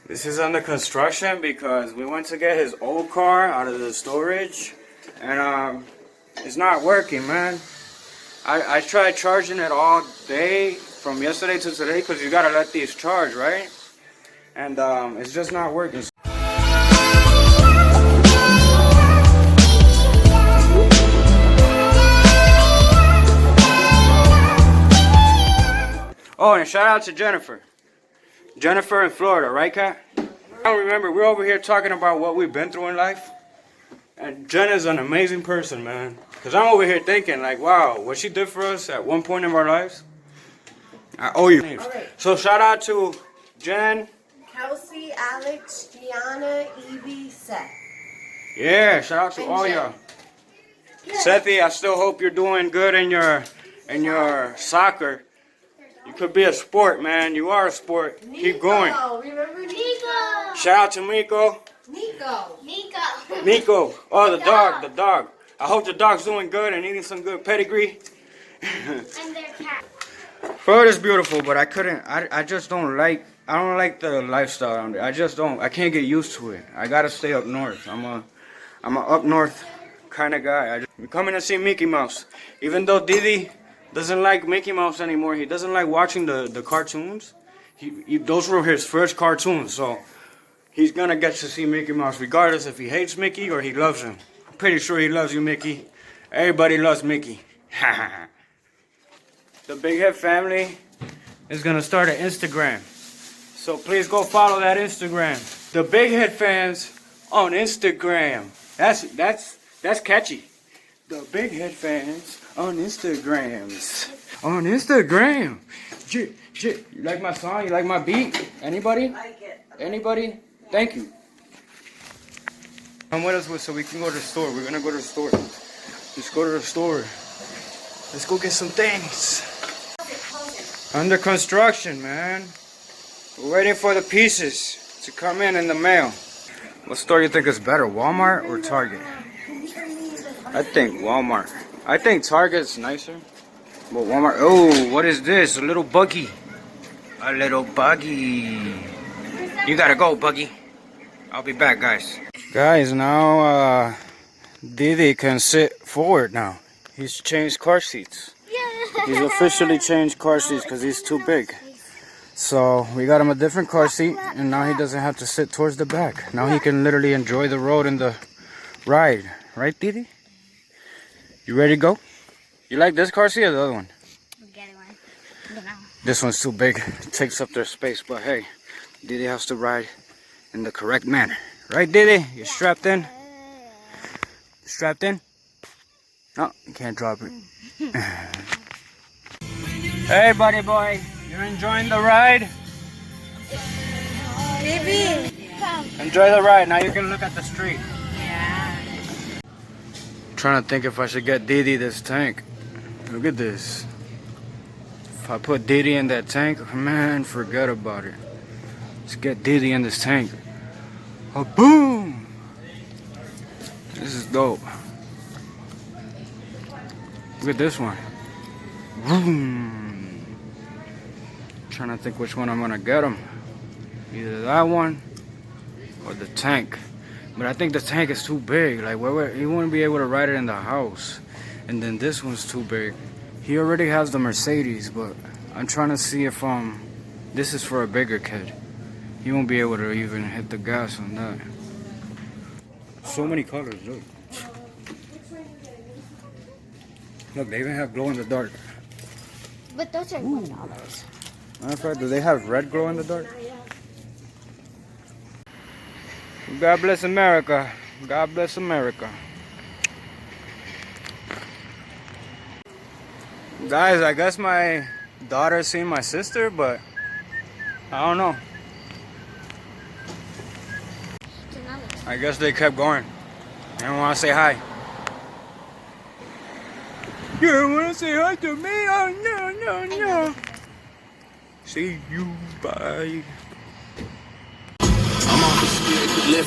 This is under construction because we went to get his old car out of the storage, and it's not working, man. I tried charging it all day from yesterday to today because you gotta let these charge, right? And it's just not working. Oh, and shout out to Jennifer. Jennifer in Florida, right, Kat? I don't remember. We're over here talking about what we've been through in life. And Jen is an amazing person, man. Because I'm over here thinking, like, wow, what she did for us at one point in our lives. I owe you. Okay. So shout out to Jen. Kelsey, Alex, Gianna, Evie, Seth. Yeah, shout out to all y'all. Yeah. Sethy, I still hope you're doing good in your soccer. You could be a sport, man. You are a sport. Nico, keep going. Remember Nico? Shout out to Miko. Nico. Oh, the dog. I hope the dog's doing good and eating some good pedigree. And their cat. Florida's beautiful, but I just don't like the lifestyle down there. I can't get used to it. I gotta stay up north. I'm a up north kind of guy. I'm coming to see Mickey Mouse. Even though Didi doesn't like Mickey Mouse anymore. He doesn't like watching the cartoons. Those were his first cartoons, so he's gonna get to see Mickey Mouse regardless if he hates Mickey or he loves him. I'm pretty sure he loves you, Mickey. Everybody loves Mickey. The Big Head family is gonna start an Instagram, so please go follow that Instagram. The Big Head fans on Instagram. That's catchy. The Big Head fans on Instagrams. On Instagram. You like my song? You like my beat? Anybody? Like it. Anybody? Thank you. Come with us so we can go to the store. We're gonna go to the store. Let's go to the store. Let's go get some things. Under construction, man. We're waiting for the pieces to come in the mail. What store you think is better, Walmart or Target? I think Walmart. I think Target's nicer. But Walmart. Oh, what is this? A little buggy. A little buggy. You gotta go, buggy. I'll be back, guys. Guys, now Didi can sit forward now. He's changed car seats. He's officially changed car seats because he's too big. So we got him a different car seat, and now he doesn't have to sit towards the back. Now he can literally enjoy the road and the ride. Right, Didi? You ready to go? You like this car seat or the other one? The other one. I don't know. This one's too big. It takes up their space, but hey, Didi has to ride in the correct manner. Right, Didi? You're strapped in? Strapped in? No, you can't drop it. Hey, buddy boy. You're enjoying the ride? Baby. Enjoy the ride. Now you can look at the street. Yeah. Trying to think if I should get Didi this tank. Look at this. If I put Didi in that tank, man, forget about it. Let's get Didi in this tank. Oh, boom! This is dope. Look at this one. Boom! Trying to think which one I'm gonna get him. Either that one or the tank. But I think the tank is too big. Like, he wouldn't be able to ride it in the house. And then this one's too big. He already has the Mercedes, but I'm trying to see if this is for a bigger kid. He won't be able to even hit the gas on that. So many colors, look. Look, they even have glow in the dark. But those are $1. Matter of fact, do they have red glow in the dark? God bless America. God bless America. Guys, I guess my daughter's seen my sister, but I don't know. I guess they kept going. They don't want to say hi. You don't want to say hi to me? Oh, no. See you, bye.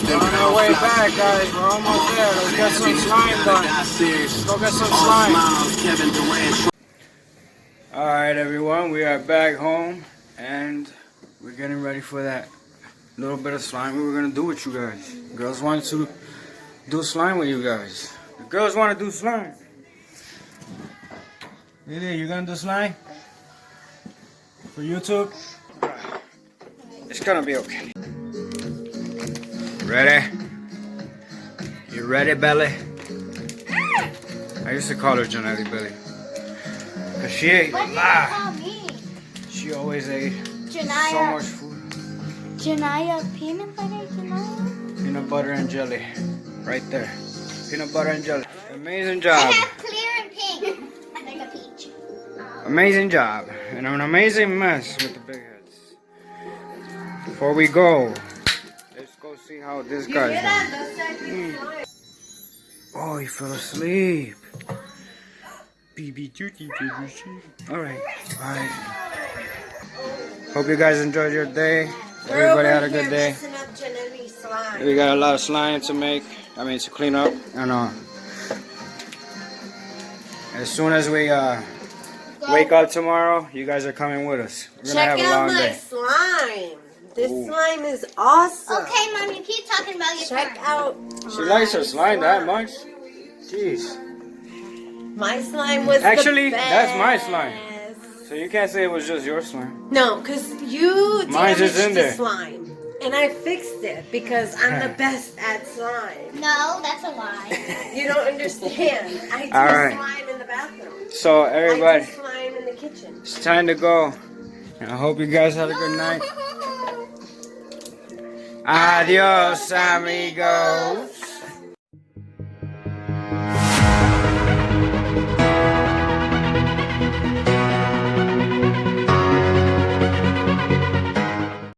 On our way back, guys. We're almost there. Let's get some slime done. Let's go get some slime. Alright, everyone. We are back home, and we're getting ready for that little bit of slime we were gonna do with you guys. Girls want to do slime with you guys. The girls want to do slime. Lily, you gonna do slime? For YouTube? It's gonna be okay. Ready? You ready, Belly? I used to call her Janelli Belly. Cause she ate What did you ah, call me? she always ate so Janaya. much food. Janaya peanut butter, Janaya? Peanut butter and jelly. Right there. Peanut butter and jelly. Amazing I job. have clear and pink. Like a peach. Amazing job. And an amazing mess with the big heads. Before we go, let's go see how this You guy's hear doing. that? That's second slime. Oh, he fell asleep. BB duty, Alright. Alright. Hope you guys enjoyed your day. We're Everybody over had a here good day. messing up Janelli's slime. We got a lot of slime to make. I mean, to clean up. And as soon as we wake up tomorrow, you guys are coming with us. We're gonna Check have a out long my day. slime. This Ooh. slime is awesome. Okay, Mom, you keep talking about your Check slime. out. She likes her slime that much? Jeez. My slime was Actually, the best. that's my slime. So you can't say it was just your slime. No, because you Mine's damaged just in the there. slime. And I fixed it because I'm the best at slime. No, that's a lie. You don't understand. I do All right. slime in the bathroom. So I everybody, do slime in the kitchen. it's time to go. And I hope you guys had a good night. Adios, amigos.